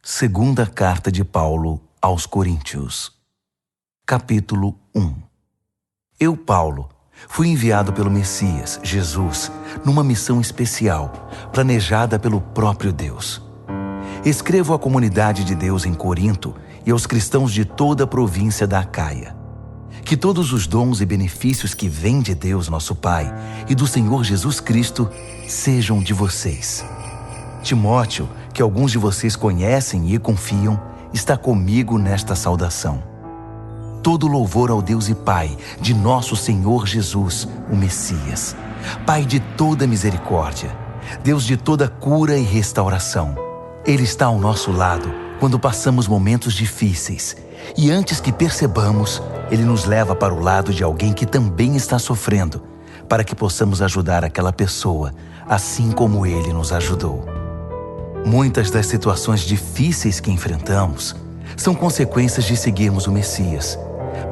Segunda Carta de Paulo aos Coríntios. Capítulo 1. Eu, Paulo, fui enviado pelo Messias, Jesus, numa missão especial, planejada pelo próprio Deus. Escrevo à comunidade de Deus em Corinto e aos cristãos de toda a província da Acaia. Que todos os dons e benefícios que vêm de Deus, nosso Pai, e do Senhor Jesus Cristo, sejam de vocês. Timóteo, que alguns de vocês conhecem e confiam, está comigo nesta saudação. Todo louvor ao Deus e Pai de nosso Senhor Jesus, o Messias, Pai de toda misericórdia, Deus de toda cura e restauração. Ele está ao nosso lado quando passamos momentos difíceis, e antes que percebamos, Ele nos leva para o lado de alguém que também está sofrendo, para que possamos ajudar aquela pessoa, assim como Ele nos ajudou. Muitas das situações difíceis que enfrentamos são consequências de seguirmos o Messias,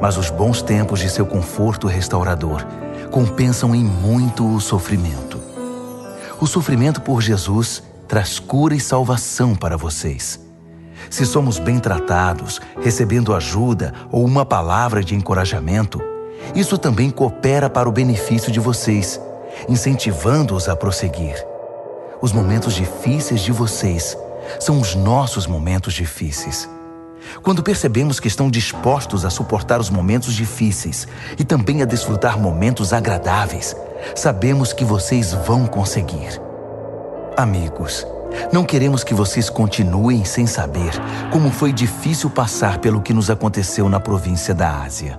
mas os bons tempos de seu conforto restaurador compensam em muito o sofrimento. O sofrimento por Jesus traz cura e salvação para vocês. Se somos bem tratados, recebendo ajuda ou uma palavra de encorajamento, isso também coopera para o benefício de vocês, incentivando-os a prosseguir. Os momentos difíceis de vocês são os nossos momentos difíceis. Quando percebemos que estão dispostos a suportar os momentos difíceis e também a desfrutar momentos agradáveis, sabemos que vocês vão conseguir. Amigos, não queremos que vocês continuem sem saber como foi difícil passar pelo que nos aconteceu na província da Ásia.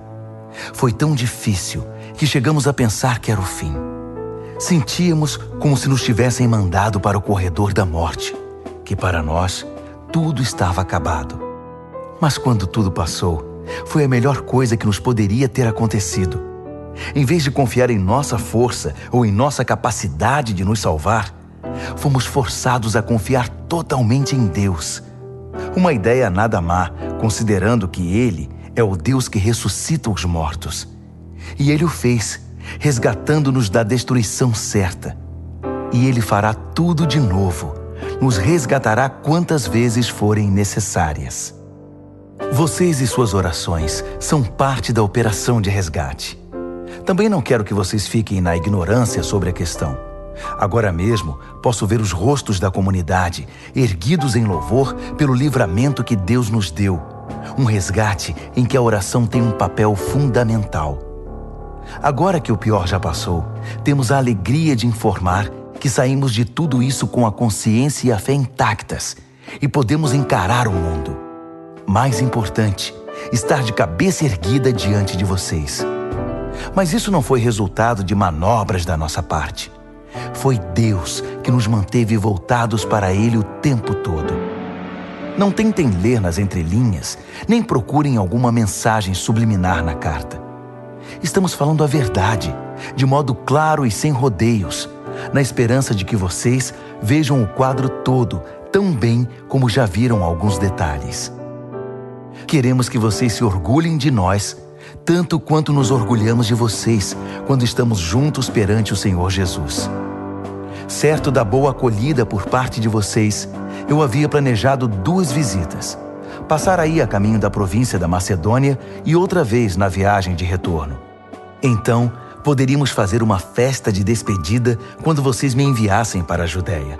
Foi tão difícil que chegamos a pensar que era o fim. Sentíamos como se nos tivessem mandado para o corredor da morte, que para nós tudo estava acabado. Mas quando tudo passou, foi a melhor coisa que nos poderia ter acontecido. Em vez de confiar em nossa força ou em nossa capacidade de nos salvar, fomos forçados a confiar totalmente em Deus. Uma ideia nada má, considerando que Ele é o Deus que ressuscita os mortos. E Ele o fez, resgatando-nos da destruição certa. E Ele fará tudo de novo, nos resgatará quantas vezes forem necessárias. Vocês e suas orações são parte da operação de resgate. Também não quero que vocês fiquem na ignorância sobre a questão. Agora mesmo, posso ver os rostos da comunidade erguidos em louvor pelo livramento que Deus nos deu. Um resgate em que a oração tem um papel fundamental. Agora que o pior já passou, temos a alegria de informar que saímos de tudo isso com a consciência e a fé intactas e podemos encarar o mundo. Mais importante, estar de cabeça erguida diante de vocês. Mas isso não foi resultado de manobras da nossa parte. Foi Deus que nos manteve voltados para Ele o tempo todo. Não tentem ler nas entrelinhas, nem procurem alguma mensagem subliminar na carta. Estamos falando a verdade, de modo claro e sem rodeios, na esperança de que vocês vejam o quadro todo tão bem como já viram alguns detalhes. Queremos que vocês se orgulhem de nós, tanto quanto nos orgulhamos de vocês quando estamos juntos perante o Senhor Jesus. Certo da boa acolhida por parte de vocês, eu havia planejado 2 visitas. Passar aí a caminho da província da Macedônia e outra vez na viagem de retorno. Então, poderíamos fazer uma festa de despedida quando vocês me enviassem para a Judéia.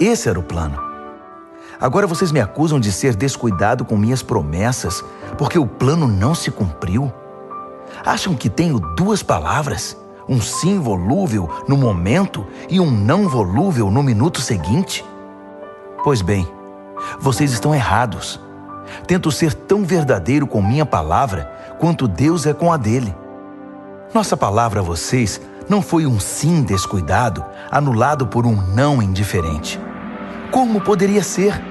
Esse era o plano. Agora vocês me acusam de ser descuidado com minhas promessas porque o plano não se cumpriu? Acham que tenho 2 palavras? Um sim volúvel no momento e um não volúvel no minuto seguinte? Pois bem, vocês estão errados. Tento ser tão verdadeiro com minha palavra quanto Deus é com a dele. Nossa palavra a vocês não foi um sim descuidado, anulado por um não indiferente. Como poderia ser?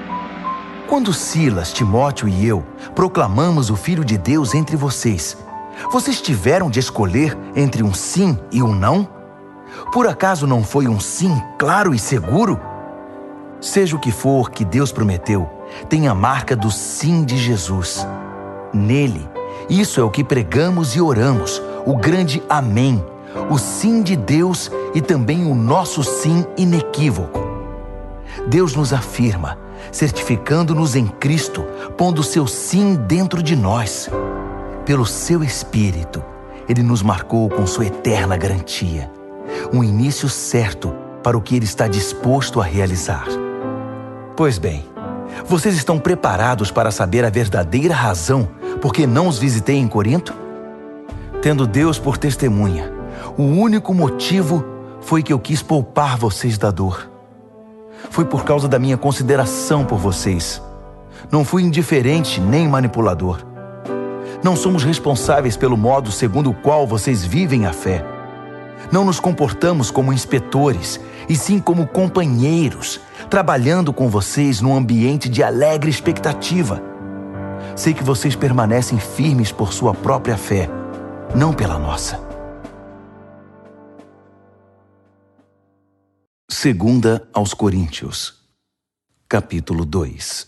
Quando Silas, Timóteo e eu proclamamos o Filho de Deus entre vocês, vocês tiveram de escolher entre um sim e um não? Por acaso não foi um sim claro e seguro? Seja o que for que Deus prometeu, tem a marca do sim de Jesus. Nele, isso é o que pregamos e oramos, o grande amém, o sim de Deus e também o nosso sim inequívoco. Deus nos afirma certificando-nos em Cristo, pondo seu sim dentro de nós. Pelo seu Espírito, Ele nos marcou com sua eterna garantia, um início certo para o que Ele está disposto a realizar. Pois bem, vocês estão preparados para saber a verdadeira razão por que não os visitei em Corinto? Tendo Deus por testemunha, o único motivo foi que eu quis poupar vocês da dor. Foi por causa da minha consideração por vocês. Não fui indiferente nem manipulador. Não somos responsáveis pelo modo segundo o qual vocês vivem a fé. Não nos comportamos como inspetores, e sim como companheiros, trabalhando com vocês num ambiente de alegre expectativa. Sei que vocês permanecem firmes por sua própria fé, não pela nossa. Segunda aos Coríntios, capítulo 2.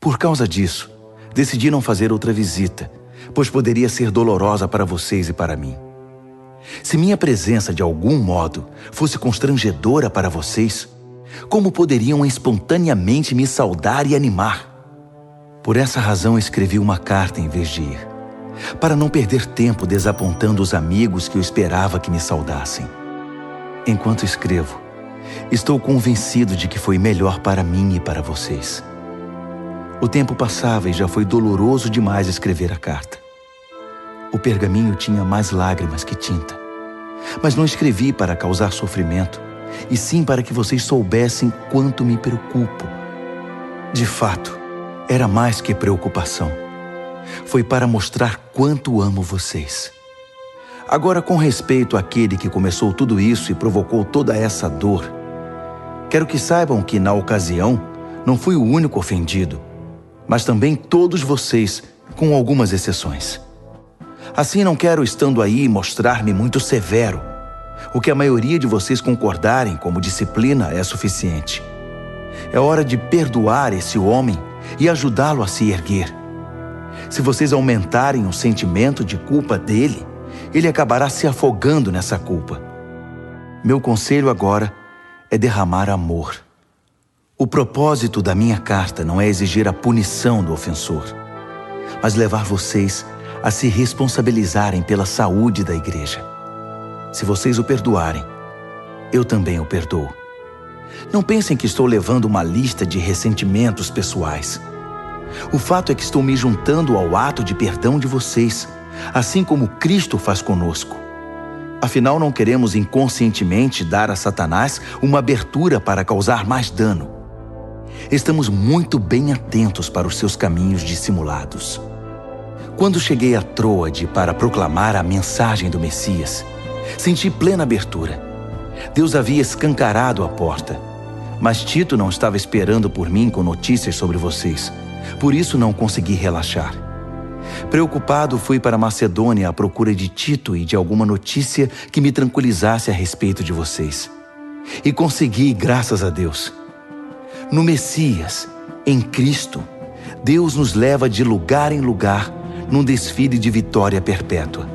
Por causa disso, decidi não fazer outra visita, pois poderia ser dolorosa para vocês e para mim. Se minha presença de algum modo fosse constrangedora para vocês, como poderiam espontaneamente me saudar e animar? Por essa razão escrevi uma carta em vez de ir, para não perder tempo desapontando os amigos que eu esperava que me saudassem. Enquanto escrevo, estou convencido de que foi melhor para mim e para vocês. O tempo passava e já foi doloroso demais escrever a carta. O pergaminho tinha mais lágrimas que tinta. Mas não escrevi para causar sofrimento, e sim para que vocês soubessem quanto me preocupo. De fato, era mais que preocupação. Foi para mostrar quanto amo vocês. Agora, com respeito àquele que começou tudo isso e provocou toda essa dor, quero que saibam que, na ocasião, não fui o único ofendido, mas também todos vocês, com algumas exceções. Assim, não quero, estando aí, mostrar-me muito severo. O que a maioria de vocês concordarem como disciplina é suficiente. É hora de perdoar esse homem e ajudá-lo a se erguer. Se vocês aumentarem o sentimento de culpa dele, ele acabará se afogando nessa culpa. Meu conselho agora é derramar amor. O propósito da minha carta não é exigir a punição do ofensor, mas levar vocês a se responsabilizarem pela saúde da igreja. Se vocês o perdoarem, eu também o perdoo. Não pensem que estou levando uma lista de ressentimentos pessoais. O fato é que estou me juntando ao ato de perdão de vocês, assim como Cristo faz conosco. Afinal, não queremos inconscientemente dar a Satanás uma abertura para causar mais dano. Estamos muito bem atentos para os seus caminhos dissimulados. Quando cheguei a Troade para proclamar a mensagem do Messias, senti plena abertura. Deus havia escancarado a porta, mas Tito não estava esperando por mim com notícias sobre vocês. Por isso não consegui relaxar. Preocupado, fui para Macedônia à procura de Tito e de alguma notícia que me tranquilizasse a respeito de vocês. E consegui, graças a Deus. No Messias, em Cristo, Deus nos leva de lugar em lugar num desfile de vitória perpétua.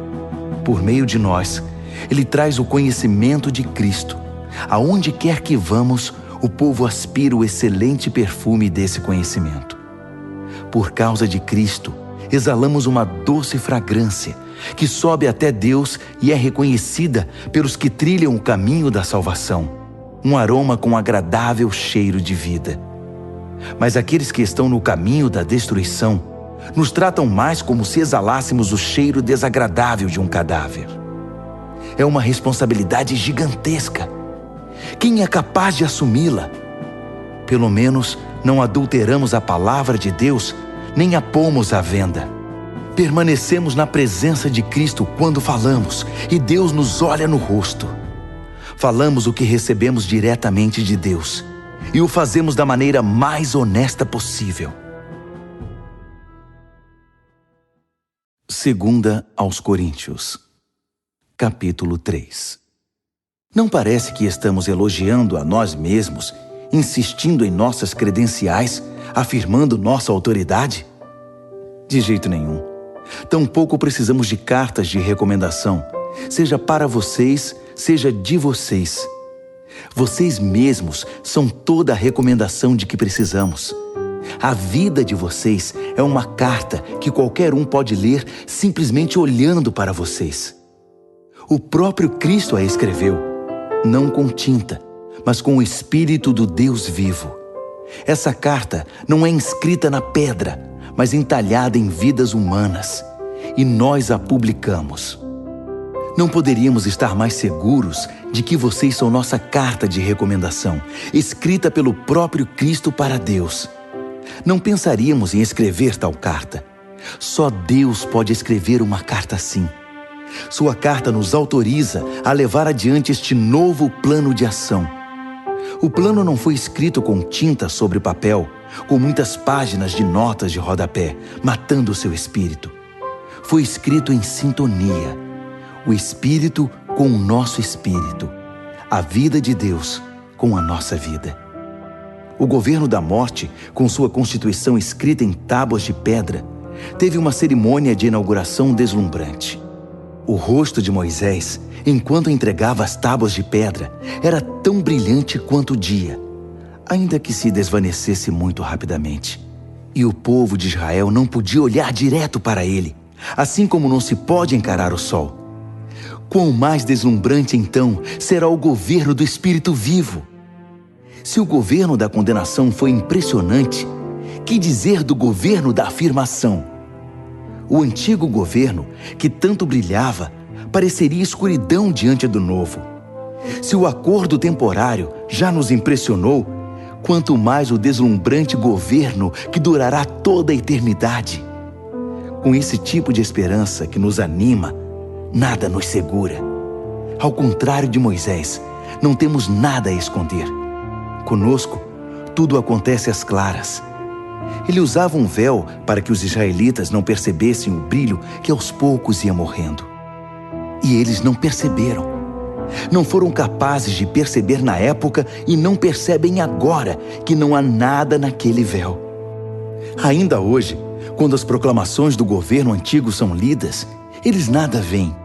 Por meio de nós, Ele traz o conhecimento de Cristo. Aonde quer que vamos, o povo aspira o excelente perfume desse conhecimento. Por causa de Cristo, exalamos uma doce fragrância que sobe até Deus e é reconhecida pelos que trilham o caminho da salvação. Um aroma com agradável cheiro de vida. Mas aqueles que estão no caminho da destruição nos tratam mais como se exalássemos o cheiro desagradável de um cadáver. É uma responsabilidade gigantesca. Quem é capaz de assumi-la? Pelo menos não adulteramos a palavra de Deus, nem a pomos à venda. Permanecemos na presença de Cristo quando falamos, e Deus nos olha no rosto. Falamos o que recebemos diretamente de Deus, e o fazemos da maneira mais honesta possível. Segunda aos Coríntios, capítulo 3. Não parece que estamos elogiando a nós mesmos, insistindo em nossas credenciais, afirmando nossa autoridade? De jeito nenhum. Tampouco precisamos de cartas de recomendação, seja para vocês, seja de vocês. Vocês mesmos são toda a recomendação de que precisamos. A vida de vocês é uma carta que qualquer um pode ler simplesmente olhando para vocês. O próprio Cristo a escreveu, não com tinta, mas com o Espírito do Deus vivo. Essa carta não é inscrita na pedra, mas entalhada em vidas humanas, e nós a publicamos. Não poderíamos estar mais seguros de que vocês são nossa carta de recomendação, escrita pelo próprio Cristo para Deus. Não pensaríamos em escrever tal carta. Só Deus pode escrever uma carta assim. Sua carta nos autoriza a levar adiante este novo plano de ação. O plano não foi escrito com tinta sobre papel, com muitas páginas de notas de rodapé, matando o seu espírito. Foi escrito em sintonia. O Espírito com o nosso espírito. A vida de Deus com a nossa vida. O governo da morte, com sua constituição escrita em tábuas de pedra, teve uma cerimônia de inauguração deslumbrante. O rosto de Moisés, enquanto entregava as tábuas de pedra, era tão brilhante quanto o dia, ainda que se desvanecesse muito rapidamente. E o povo de Israel não podia olhar direto para ele, assim como não se pode encarar o sol. Quão mais deslumbrante, então, será o governo do Espírito vivo? Se o governo da condenação foi impressionante, que dizer do governo da afirmação? O antigo governo, que tanto brilhava, pareceria escuridão diante do novo. Se o acordo temporário já nos impressionou, quanto mais o deslumbrante governo que durará toda a eternidade. Com esse tipo de esperança que nos anima, nada nos segura. Ao contrário de Moisés, não temos nada a esconder. Conosco, tudo acontece às claras. Ele usava um véu para que os israelitas não percebessem o brilho que aos poucos ia morrendo. E eles não perceberam. Não foram capazes de perceber na época e não percebem agora que não há nada naquele véu. Ainda hoje, quando as proclamações do governo antigo são lidas, eles nada veem.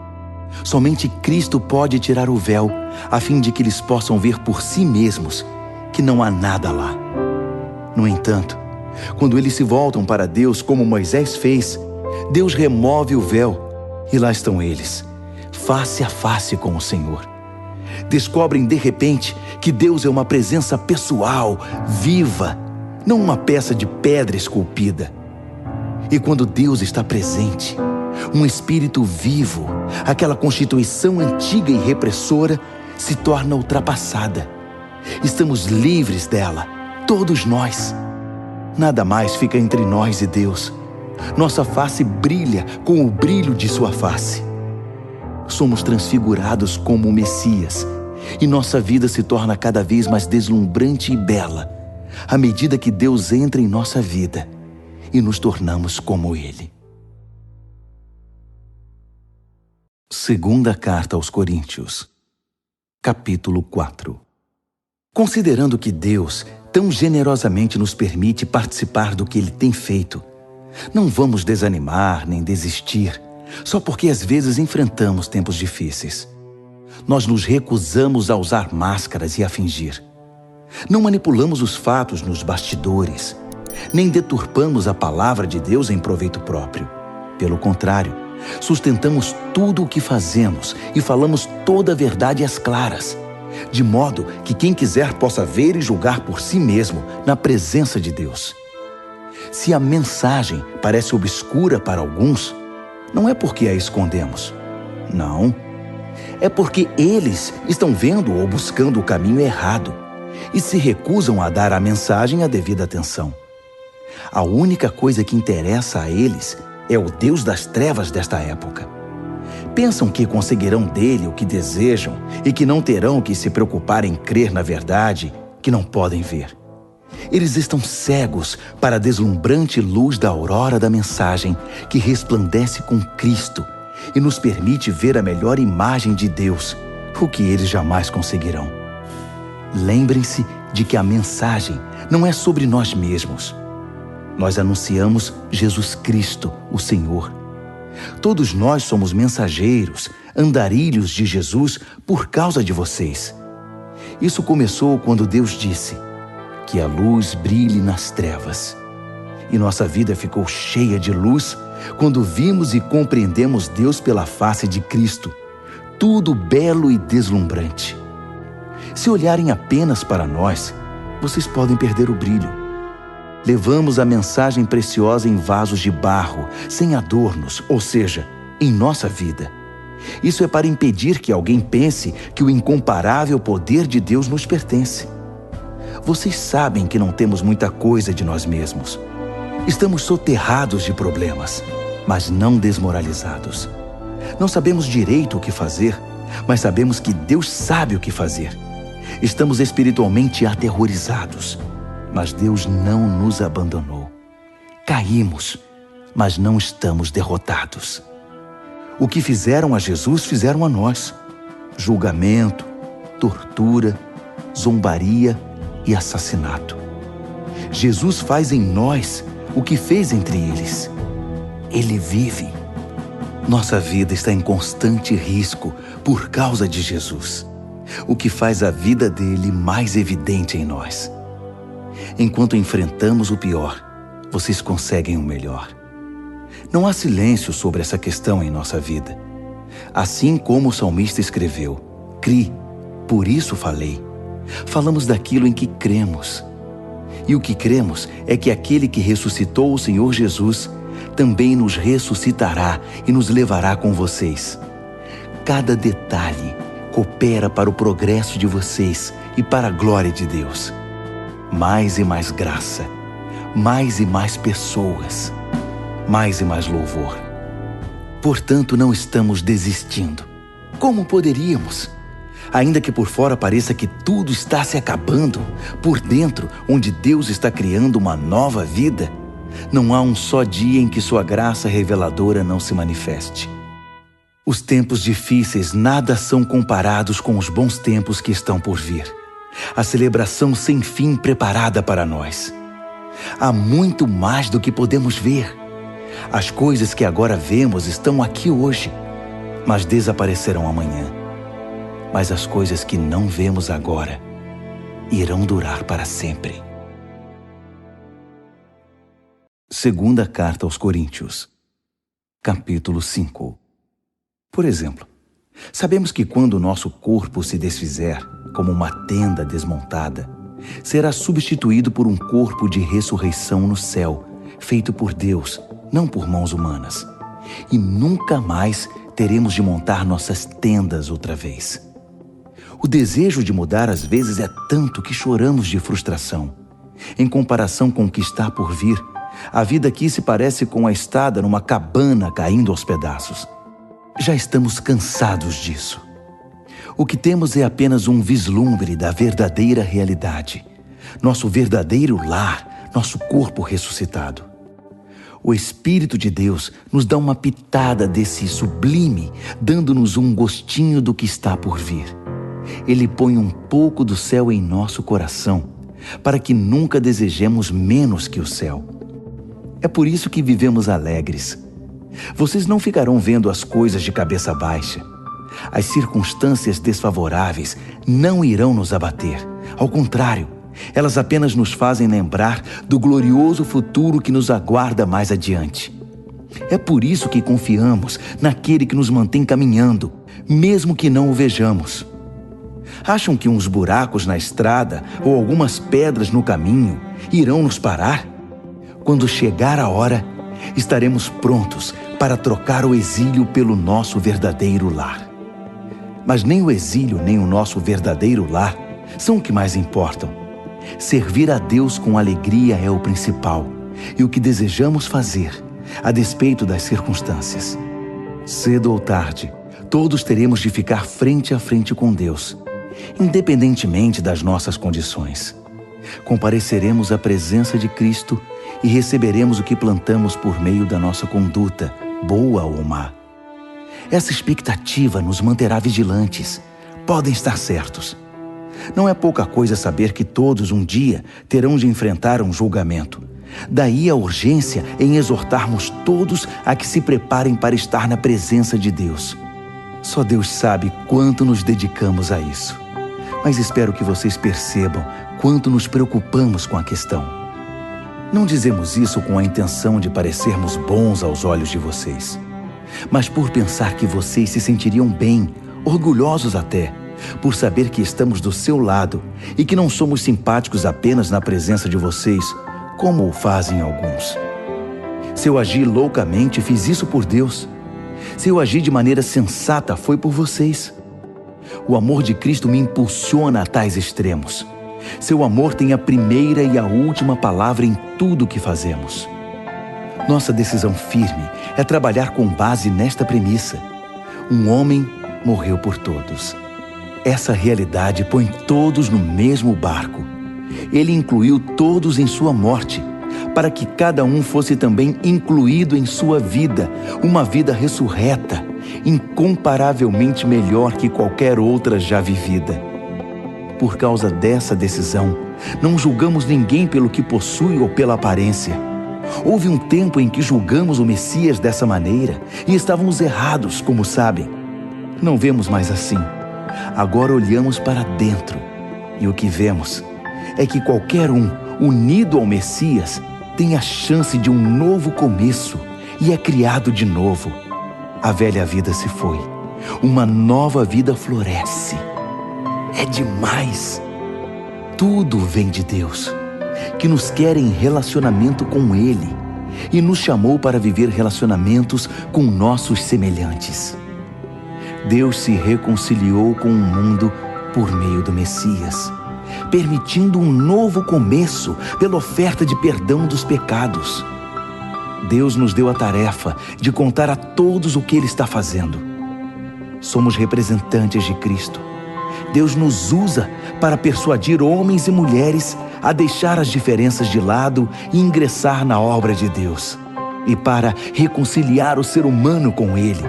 Somente Cristo pode tirar o véu, a fim de que eles possam ver por si mesmos que não há nada lá. No entanto, quando eles se voltam para Deus como Moisés fez, Deus remove o véu e lá estão eles, face a face com o Senhor. Descobrem de repente que Deus é uma presença pessoal, viva, não uma peça de pedra esculpida. E quando Deus está presente, um espírito vivo, aquela constituição antiga e repressora, se torna ultrapassada. Estamos livres dela, todos nós. Nada mais fica entre nós e Deus. Nossa face brilha com o brilho de sua face. Somos transfigurados como o Messias, e nossa vida se torna cada vez mais deslumbrante e bela, à medida que Deus entra em nossa vida e nos tornamos como Ele. Segunda Carta aos Coríntios, capítulo 4. Considerando que Deus tão generosamente nos permite participar do que Ele tem feito, não vamos desanimar nem desistir, só porque às vezes enfrentamos tempos difíceis. Nós nos recusamos a usar máscaras e a fingir. Não manipulamos os fatos nos bastidores, nem deturpamos a palavra de Deus em proveito próprio. Pelo contrário, sustentamos tudo o que fazemos e falamos toda a verdade às claras, de modo que quem quiser possa ver e julgar por si mesmo na presença de Deus. Se a mensagem parece obscura para alguns, não é porque a escondemos. Não. É porque eles estão vendo ou buscando o caminho errado e se recusam a dar à mensagem a devida atenção. A única coisa que interessa a eles é o Deus das trevas desta época. Pensam que conseguirão dele o que desejam e que não terão que se preocupar em crer na verdade que não podem ver. Eles estão cegos para a deslumbrante luz da aurora da mensagem que resplandece com Cristo e nos permite ver a melhor imagem de Deus, o que eles jamais conseguirão. Lembrem-se de que a mensagem não é sobre nós mesmos. Nós anunciamos Jesus Cristo, o Senhor. Todos nós somos mensageiros, andarilhos de Jesus por causa de vocês. Isso começou quando Deus disse que a luz brilhe nas trevas. E nossa vida ficou cheia de luz quando vimos e compreendemos Deus pela face de Cristo, tudo belo e deslumbrante. Se olharem apenas para nós, vocês podem perder o brilho. Levamos a mensagem preciosa em vasos de barro, sem adornos, ou seja, em nossa vida. Isso é para impedir que alguém pense que o incomparável poder de Deus nos pertence. Vocês sabem que não temos muita coisa de nós mesmos. Estamos soterrados de problemas, mas não desmoralizados. Não sabemos direito o que fazer, mas sabemos que Deus sabe o que fazer. Estamos espiritualmente aterrorizados, mas Deus não nos abandonou. Caímos, mas não estamos derrotados. O que fizeram a Jesus, fizeram a nós. Julgamento, tortura, zombaria e assassinato. Jesus faz em nós o que fez entre eles. Ele vive. Nossa vida está em constante risco por causa de Jesus, o que faz a vida dele mais evidente em nós. Enquanto enfrentamos o pior, vocês conseguem o melhor. Não há silêncio sobre essa questão em nossa vida. Assim como o salmista escreveu, "Cri, por isso falei." Falamos daquilo em que cremos. E o que cremos é que aquele que ressuscitou o Senhor Jesus também nos ressuscitará e nos levará com vocês. Cada detalhe coopera para o progresso de vocês e para a glória de Deus. Mais e mais graça, mais e mais pessoas, mais e mais louvor. Portanto, não estamos desistindo. Como poderíamos? Ainda que por fora pareça que tudo está se acabando, por dentro, onde Deus está criando uma nova vida, não há um só dia em que sua graça reveladora não se manifeste. Os tempos difíceis nada são comparados com os bons tempos que estão por vir. A celebração sem fim preparada para nós. Há muito mais do que podemos ver. As coisas que agora vemos estão aqui hoje, mas desaparecerão amanhã. Mas as coisas que não vemos agora irão durar para sempre. Segunda Carta aos Coríntios, capítulo 5. Por exemplo, sabemos que quando o nosso corpo se desfizer, como uma tenda desmontada, será substituído por um corpo de ressurreição no céu, feito por Deus, não por mãos humanas. E nunca mais teremos de montar nossas tendas outra vez. O desejo de mudar às vezes é tanto que choramos de frustração. Em comparação com o que está por vir, a vida aqui se parece com a estada numa cabana caindo aos pedaços. Já estamos cansados disso. O que temos é apenas um vislumbre da verdadeira realidade. Nosso verdadeiro lar, nosso corpo ressuscitado. O Espírito de Deus nos dá uma pitada desse sublime, dando-nos um gostinho do que está por vir. Ele põe um pouco do céu em nosso coração, para que nunca desejemos menos que o céu. É por isso que vivemos alegres. Vocês não ficarão vendo as coisas de cabeça baixa. As circunstâncias desfavoráveis não irão nos abater. Ao contrário, elas apenas nos fazem lembrar do glorioso futuro que nos aguarda mais adiante. É por isso que confiamos naquele que nos mantém caminhando, mesmo que não o vejamos. Acham que uns buracos na estrada ou algumas pedras no caminho irão nos parar? Quando chegar a hora, estaremos prontos para trocar o exílio pelo nosso verdadeiro lar. Mas nem o exílio nem o nosso verdadeiro lar são o que mais importam. Servir a Deus com alegria é o principal e o que desejamos fazer, a despeito das circunstâncias. Cedo ou tarde, todos teremos de ficar frente a frente com Deus, independentemente das nossas condições. Compareceremos à presença de Cristo e receberemos o que plantamos por meio da nossa conduta, boa ou má. Essa expectativa nos manterá vigilantes. Podem estar certos. Não é pouca coisa saber que todos um dia terão de enfrentar um julgamento. Daí a urgência em exortarmos todos a que se preparem para estar na presença de Deus. Só Deus sabe quanto nos dedicamos a isso. mas espero que vocês percebam quanto nos preocupamos com a questão. Não dizemos isso com a intenção de parecermos bons aos olhos de vocês, mas por pensar que vocês se sentiriam bem, orgulhosos até, por saber que estamos do seu lado e que não somos simpáticos apenas na presença de vocês, como o fazem alguns. Se eu agi loucamente, fiz isso por Deus. Se eu agi de maneira sensata, foi por vocês. O amor de Cristo me impulsiona a tais extremos. Seu amor tem a primeira e a última palavra em tudo o que fazemos. Nossa decisão firme é trabalhar com base nesta premissa: um homem morreu por todos. Essa realidade põe todos no mesmo barco. Ele incluiu todos em sua morte, para que cada um fosse também incluído em sua vida, uma vida ressurreta, incomparavelmente melhor que qualquer outra já vivida. Por causa dessa decisão, não julgamos ninguém pelo que possui ou pela aparência. Houve um tempo em que julgamos o Messias dessa maneira e estávamos errados, como sabem. Não vemos mais assim. Agora olhamos para dentro e o que vemos é que qualquer um unido ao Messias tem a chance de um novo começo e é criado de novo. A velha vida se foi, uma nova vida floresce. É demais! Tudo vem de Deus, que nos quer em relacionamento com Ele e nos chamou para viver relacionamentos com nossos semelhantes. Deus se reconciliou com o mundo por meio do Messias, permitindo um novo começo pela oferta de perdão dos pecados. Deus nos deu a tarefa de contar a todos o que Ele está fazendo. Somos representantes de Cristo. Deus nos usa para persuadir homens e mulheres a deixar as diferenças de lado e ingressar na obra de Deus, e para reconciliar o ser humano com Ele.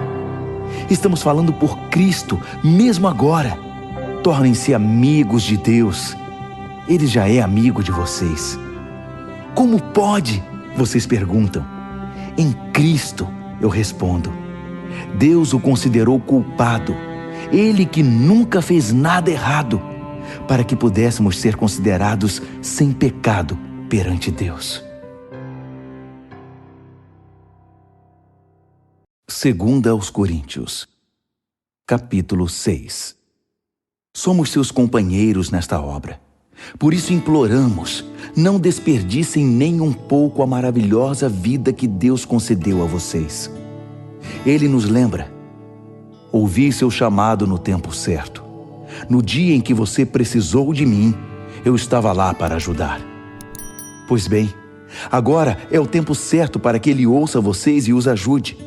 Estamos falando por Cristo, mesmo agora. Tornem-se amigos de Deus. Ele já é amigo de vocês. Como pode? Vocês perguntam. Em Cristo, eu respondo. Deus o considerou culpado, Ele que nunca fez nada errado, para que pudéssemos ser considerados sem pecado perante Deus. 2 aos Coríntios, capítulo 6. Somos seus companheiros nesta obra. Por isso imploramos, não desperdicem nem um pouco a maravilhosa vida que Deus concedeu a vocês. Ele nos lembra: ouvi seu chamado no tempo certo. No dia em que você precisou de mim, eu estava lá para ajudar. Pois bem, agora é o tempo certo para que Ele ouça vocês e os ajude.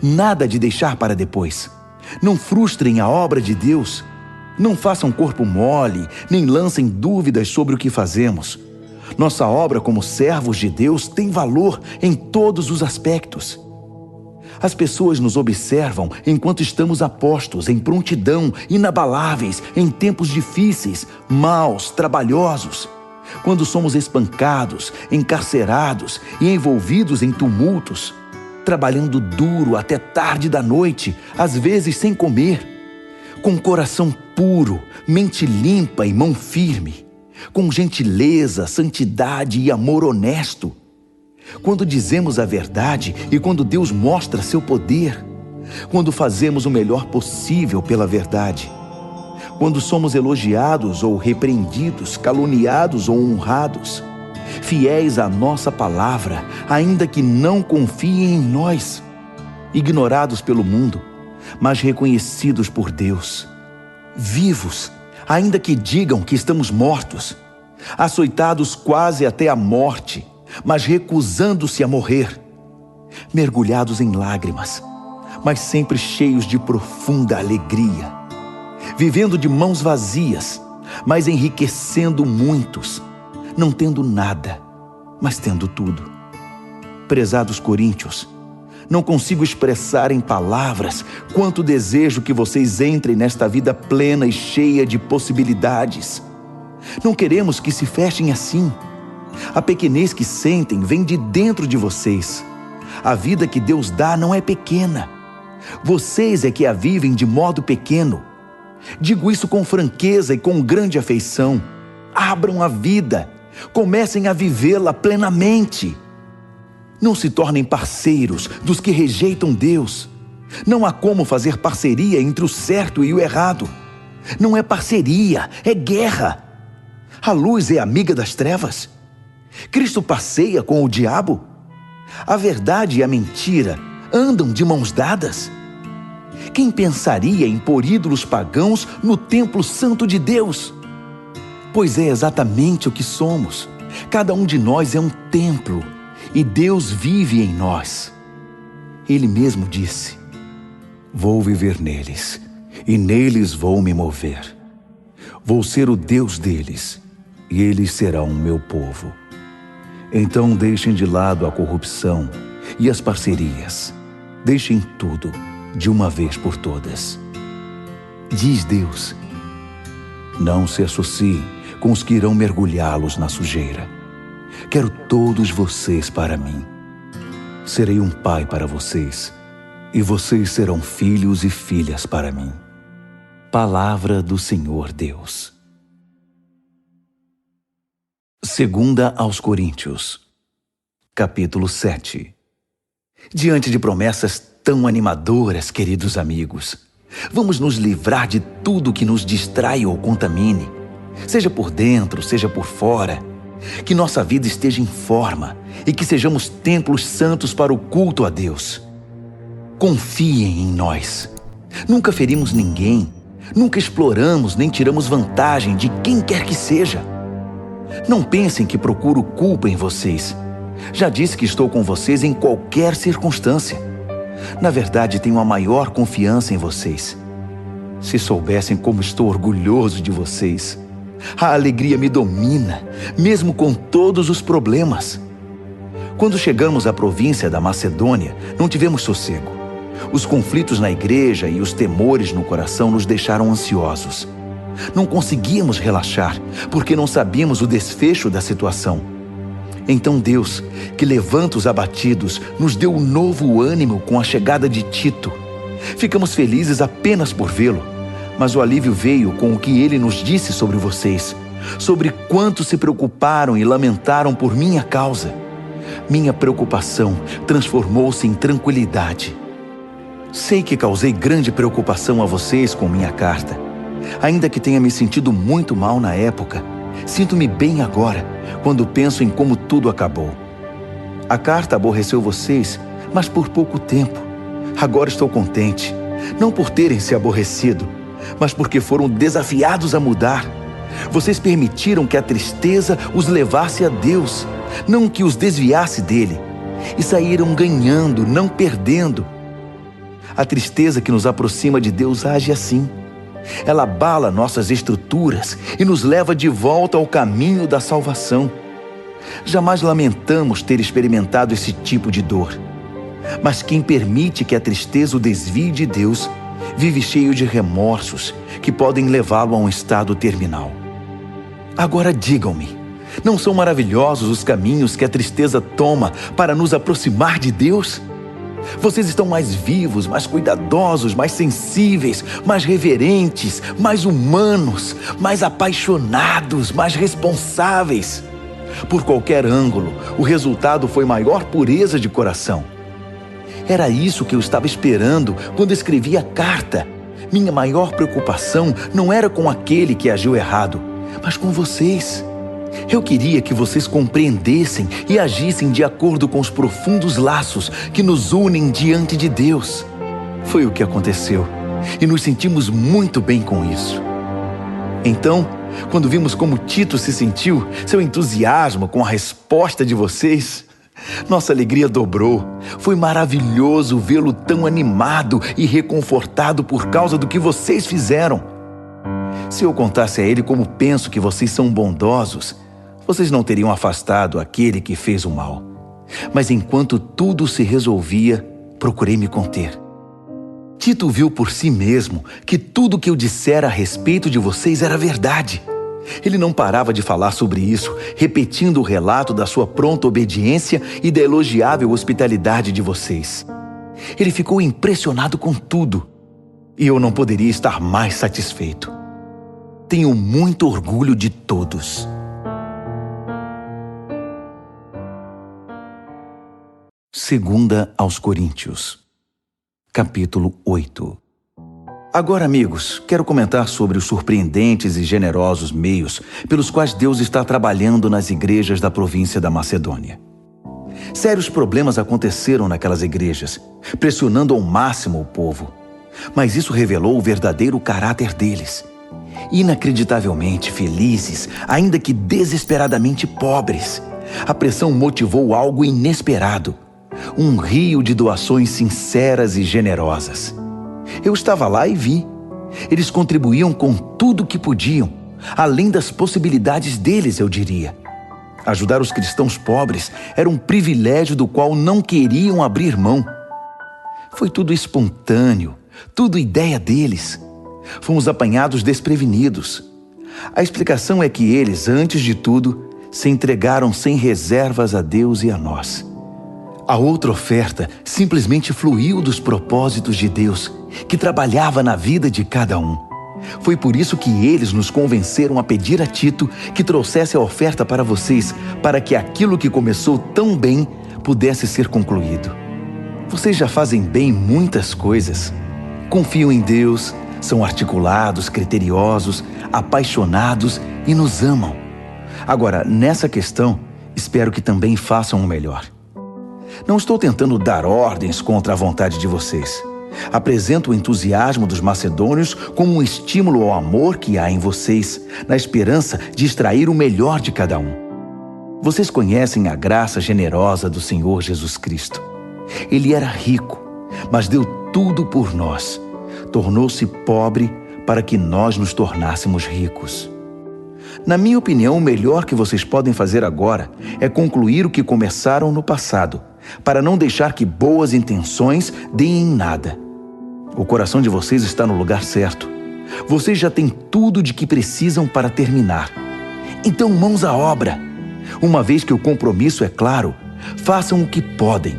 Nada de deixar para depois. Não frustrem a obra de Deus. Não façam corpo mole, nem lancem dúvidas sobre o que fazemos. Nossa obra como servos de Deus tem valor em todos os aspectos. As pessoas nos observam enquanto estamos a postos, em prontidão, inabaláveis, em tempos difíceis, maus, trabalhosos. Quando somos espancados, encarcerados e envolvidos em tumultos, trabalhando duro até tarde da noite, às vezes sem comer, com coração puro, mente limpa e mão firme, com gentileza, santidade e amor honesto. Quando dizemos a verdade e quando Deus mostra seu poder, quando fazemos o melhor possível pela verdade, quando somos elogiados ou repreendidos, caluniados ou honrados, fiéis à nossa palavra, ainda que não confiem em nós, ignorados pelo mundo, mas reconhecidos por Deus, vivos, ainda que digam que estamos mortos, açoitados quase até a morte, mas recusando-se a morrer, mergulhados em lágrimas, mas sempre cheios de profunda alegria, vivendo de mãos vazias, mas enriquecendo muitos, não tendo nada, mas tendo tudo. Prezados coríntios, não consigo expressar em palavras quanto desejo que vocês entrem nesta vida plena e cheia de possibilidades. Não queremos que se fechem assim. A pequenez que sentem vem de dentro de vocês. A vida que Deus dá não é pequena. Vocês é que a vivem de modo pequeno. Digo isso com franqueza e com grande afeição. Abram a vida, comecem a vivê-la plenamente. Não se tornem parceiros dos que rejeitam Deus. Não há como fazer parceria entre o certo e o errado. Não é parceria, é guerra. A luz é amiga das trevas. Cristo passeia com o diabo. A verdade e a mentira andam de mãos dadas. Quem pensaria em pôr ídolos pagãos no templo santo de Deus? Pois é exatamente o que somos. Cada um de nós é um templo e Deus vive em nós. Ele mesmo disse: vou viver neles e neles vou me mover. Vou ser o Deus deles e eles serão o meu povo. Então deixem de lado a corrupção e as parcerias. Deixem tudo de uma vez por todas. Diz Deus: não se associem com os que irão mergulhá-los na sujeira. Quero todos vocês para mim. Serei um pai para vocês, e vocês serão filhos e filhas para mim. Palavra do Senhor Deus. 2 aos Coríntios, capítulo 7. Diante de promessas tão animadoras, queridos amigos, vamos nos livrar de tudo que nos distrai ou contamine, seja por dentro, seja por fora. Que nossa vida esteja em forma e que sejamos templos santos para o culto a Deus. Confiem em nós. Nunca ferimos ninguém, nunca exploramos nem tiramos vantagem de quem quer que seja. Não pensem que procuro culpa em vocês. Já disse que estou com vocês em qualquer circunstância. Na verdade, tenho a maior confiança em vocês. Se soubessem como estou orgulhoso de vocês. A alegria me domina, mesmo com todos os problemas. Quando chegamos à província da Macedônia, não tivemos sossego. Os conflitos na igreja e os temores no coração nos deixaram ansiosos. Não conseguíamos relaxar, porque não sabíamos o desfecho da situação. Então Deus, que levanta os abatidos, nos deu um novo ânimo com a chegada de Tito. Ficamos felizes apenas por vê-lo, mas o alívio veio com o que ele nos disse sobre vocês, sobre quanto se preocuparam e lamentaram por minha causa. Minha preocupação transformou-se em tranquilidade. Sei que causei grande preocupação a vocês com minha carta. Ainda que tenha me sentido muito mal na época, sinto-me bem agora, quando penso em como tudo acabou. A carta aborreceu vocês, mas por pouco tempo. Agora estou contente, não por terem se aborrecido, mas porque foram desafiados a mudar. Vocês permitiram que a tristeza os levasse a Deus, não que os desviasse dele, e saíram ganhando, não perdendo. A tristeza que nos aproxima de Deus age assim. Ela abala nossas estruturas e nos leva de volta ao caminho da salvação. Jamais lamentamos ter experimentado esse tipo de dor. Mas quem permite que a tristeza o desvie de Deus, vive cheio de remorsos que podem levá-lo a um estado terminal. Agora digam-me, não são maravilhosos os caminhos que a tristeza toma para nos aproximar de Deus? Vocês estão mais vivos, mais cuidadosos, mais sensíveis, mais reverentes, mais humanos, mais apaixonados, mais responsáveis. Por qualquer ângulo, o resultado foi maior pureza de coração. Era isso que eu estava esperando quando escrevi a carta. Minha maior preocupação não era com aquele que agiu errado, mas com vocês. Eu queria que vocês compreendessem e agissem de acordo com os profundos laços que nos unem diante de Deus. Foi o que aconteceu, e nos sentimos muito bem com isso. Então, quando vimos como Tito se sentiu, seu entusiasmo com a resposta de vocês, nossa alegria dobrou. Foi maravilhoso vê-lo tão animado e reconfortado por causa do que vocês fizeram. Se eu contasse a ele como penso que vocês são bondosos, vocês não teriam afastado aquele que fez o mal. Mas enquanto tudo se resolvia, procurei me conter. Tito viu por si mesmo que tudo que eu dissera a respeito de vocês era verdade. Ele não parava de falar sobre isso, repetindo o relato da sua pronta obediência e da elogiável hospitalidade de vocês. Ele ficou impressionado com tudo. e eu não poderia estar mais satisfeito. Tenho muito orgulho de todos. Segunda aos Coríntios, capítulo 8. Agora, amigos, quero comentar sobre os surpreendentes e generosos meios pelos quais Deus está trabalhando nas igrejas da província da Macedônia. Sérios problemas aconteceram naquelas igrejas, pressionando ao máximo o povo. Mas isso revelou o verdadeiro caráter deles. Inacreditavelmente felizes, ainda que desesperadamente pobres, a pressão motivou algo inesperado. Um rio de doações sinceras e generosas. Eu estava lá e vi. Eles contribuíam com tudo o que podiam, além das possibilidades deles, eu diria. Ajudar os cristãos pobres era um privilégio do qual não queriam abrir mão. Foi tudo espontâneo, tudo ideia deles. Fomos apanhados desprevenidos. A explicação é que eles, antes de tudo, se entregaram sem reservas a Deus e a nós. A outra oferta simplesmente fluiu dos propósitos de Deus, que trabalhava na vida de cada um. Foi por isso que eles nos convenceram a pedir a Tito que trouxesse a oferta para vocês, para que aquilo que começou tão bem pudesse ser concluído. Vocês já fazem bem muitas coisas. Confiam em Deus, são articulados, criteriosos, apaixonados e nos amam. Agora, nessa questão, espero que também façam o melhor. Não estou tentando dar ordens contra a vontade de vocês. Apresento o entusiasmo dos macedônios como um estímulo ao amor que há em vocês, na esperança de extrair o melhor de cada um. Vocês conhecem a graça generosa do Senhor Jesus Cristo. Ele era rico, mas deu tudo por nós. Tornou-se pobre para que nós nos tornássemos ricos. Na minha opinião, o melhor que vocês podem fazer agora é concluir o que começaram no passado, para não deixar que boas intenções deem em nada. O coração de vocês está no lugar certo. Vocês já têm tudo de que precisam para terminar. Então, mãos à obra. Uma vez que o compromisso é claro, façam o que podem.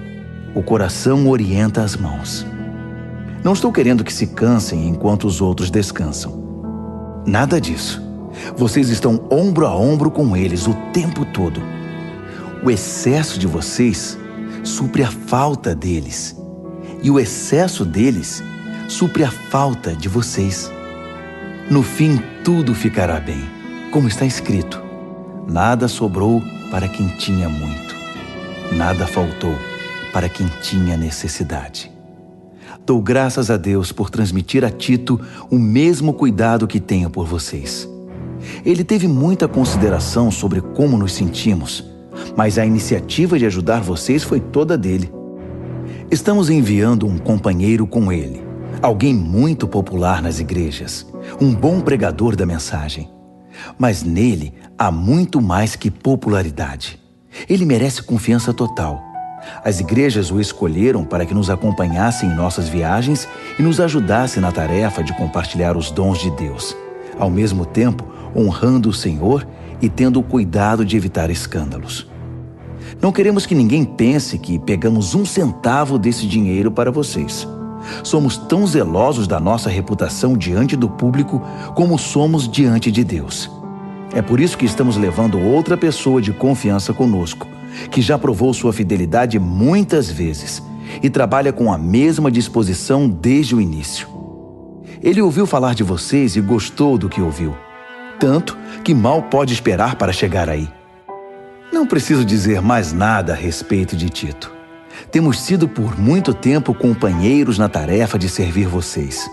O coração orienta as mãos. Não estou querendo que se cansem enquanto os outros descansam. Nada disso. Vocês estão ombro a ombro com eles o tempo todo. O excesso de vocês supre a falta deles. E o excesso deles supre a falta de vocês. No fim, tudo ficará bem. Como está escrito, nada sobrou para quem tinha muito. Nada faltou para quem tinha necessidade. Dou graças a Deus por transmitir a Tito o mesmo cuidado que tenho por vocês. Ele teve muita consideração sobre como nos sentimos, mas a iniciativa de ajudar vocês foi toda dele. Estamos enviando um companheiro com ele, alguém muito popular nas igrejas, um bom pregador da mensagem. Mas nele há muito mais que popularidade. Ele merece confiança total. As igrejas o escolheram para que nos acompanhasse em nossas viagens e nos ajudasse na tarefa de compartilhar os dons de Deus, ao mesmo tempo honrando o Senhor e tendo o cuidado de evitar escândalos. Não queremos que ninguém pense que pegamos um centavo desse dinheiro para vocês. Somos tão zelosos da nossa reputação diante do público como somos diante de Deus. É por isso que estamos levando outra pessoa de confiança conosco, que já provou sua fidelidade muitas vezes e trabalha com a mesma disposição desde o início. Ele ouviu falar de vocês e gostou do que ouviu, tanto que mal pode esperar para chegar aí. Não preciso dizer mais nada a respeito de Tito. Temos sido por muito tempo companheiros na tarefa de servir vocês.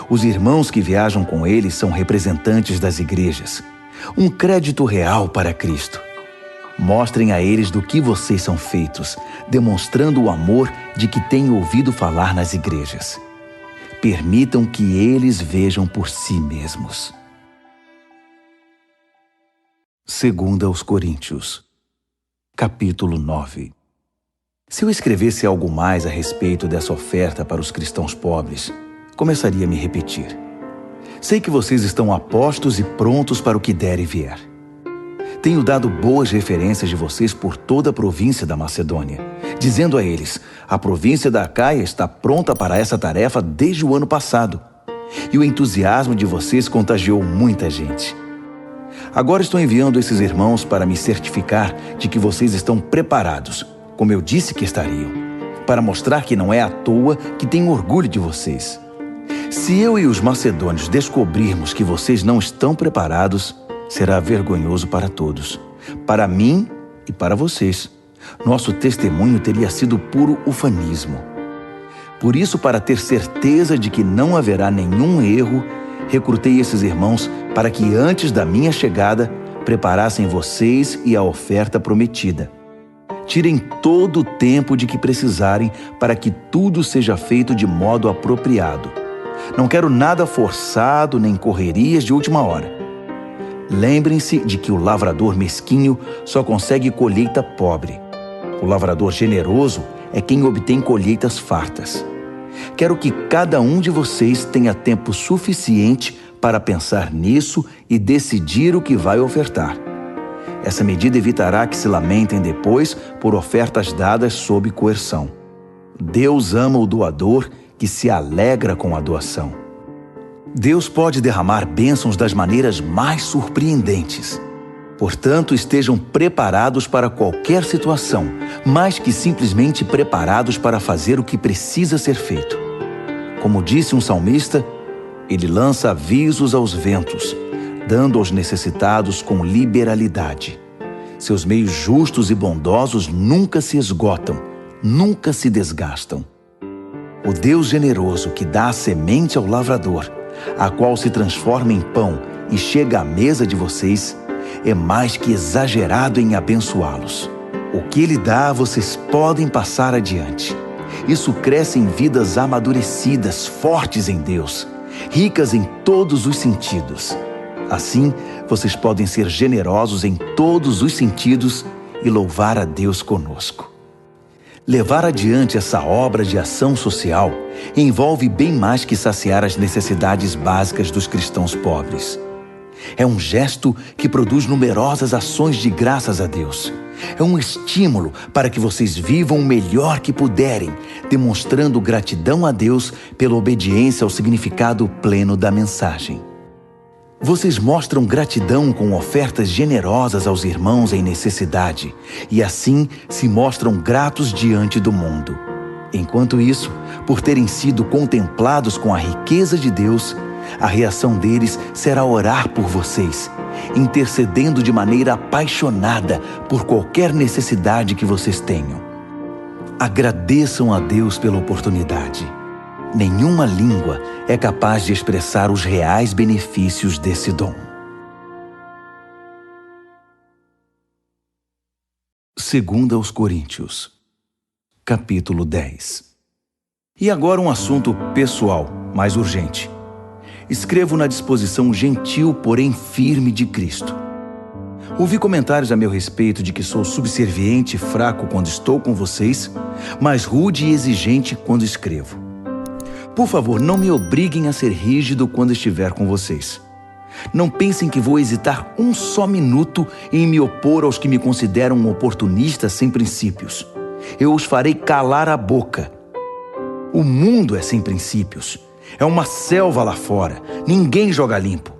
Os irmãos que viajam com ele são representantes das igrejas. Um crédito real para Cristo. Mostrem a eles do que vocês são feitos, demonstrando o amor de que têm ouvido falar nas igrejas. Permitam que eles vejam por si mesmos. Segunda aos Coríntios, capítulo 9. Se eu escrevesse algo mais a respeito dessa oferta para os cristãos pobres, começaria a me repetir. Sei que vocês estão apostos e prontos para o que der e vier. Tenho dado boas referências de vocês por toda a província da Macedônia, dizendo a eles, a província da Acaia está pronta para essa tarefa desde o ano passado. e o entusiasmo de vocês contagiou muita gente. Agora estou enviando esses irmãos para me certificar de que vocês estão preparados, como eu disse que estariam, para mostrar que não é à toa que tenho orgulho de vocês. Se eu e os macedônios descobrirmos que vocês não estão preparados, será vergonhoso para todos, para mim e para vocês. Nosso testemunho teria sido puro ufanismo. Por isso, para ter certeza de que não haverá nenhum erro, recrutei esses irmãos para que antes da minha chegada preparassem vocês e a oferta prometida. Tirem todo o tempo de que precisarem para que tudo seja feito de modo apropriado. Não quero nada forçado nem correrias de última hora. Lembrem-se de que o lavrador mesquinho só consegue colheita pobre. O lavrador generoso é quem obtém colheitas fartas. Quero que cada um de vocês tenha tempo suficiente para pensar nisso e decidir o que vai ofertar. Essa medida evitará que se lamentem depois por ofertas dadas sob coerção. Deus ama o doador que se alegra com a doação. Deus pode derramar bênçãos das maneiras mais surpreendentes. Portanto, estejam preparados para qualquer situação, mais que simplesmente preparados para fazer o que precisa ser feito. Como disse um salmista, ele lança avisos aos ventos, dando aos necessitados com liberalidade. Seus meios justos e bondosos nunca se esgotam, nunca se desgastam. O Deus generoso que dá a semente ao lavrador, a qual se transforma em pão e chega à mesa de vocês, é mais que exagerado em abençoá-los. O que Ele dá, vocês podem passar adiante. Isso cresce em vidas amadurecidas, fortes em Deus, ricas em todos os sentidos. Assim, vocês podem ser generosos em todos os sentidos e louvar a Deus conosco. Levar adiante essa obra de ação social envolve bem mais que saciar as necessidades básicas dos cristãos pobres. É um gesto que produz numerosas ações de graças a Deus. É um estímulo para que vocês vivam o melhor que puderem, demonstrando gratidão a Deus pela obediência ao significado pleno da mensagem. Vocês mostram gratidão com ofertas generosas aos irmãos em necessidade e assim se mostram gratos diante do mundo. Enquanto isso, por terem sido contemplados com a riqueza de Deus, a reação deles será orar por vocês, intercedendo de maneira apaixonada por qualquer necessidade que vocês tenham. Agradeçam a Deus pela oportunidade. Nenhuma língua é capaz de expressar os reais benefícios desse dom. 2 aos Coríntios, capítulo 10. E agora um assunto pessoal, mais urgente. Escrevo na disposição gentil, porém firme de Cristo. Ouvi comentários a meu respeito de que sou subserviente e fraco quando estou com vocês, mas rude e exigente quando escrevo. Por favor, não me obriguem a ser rígido quando estiver com vocês. Não pensem que vou hesitar um só minuto em me opor aos que me consideram oportunistas sem princípios. Eu os farei calar a boca. O mundo é sem princípios. É uma selva lá fora. Ninguém joga limpo.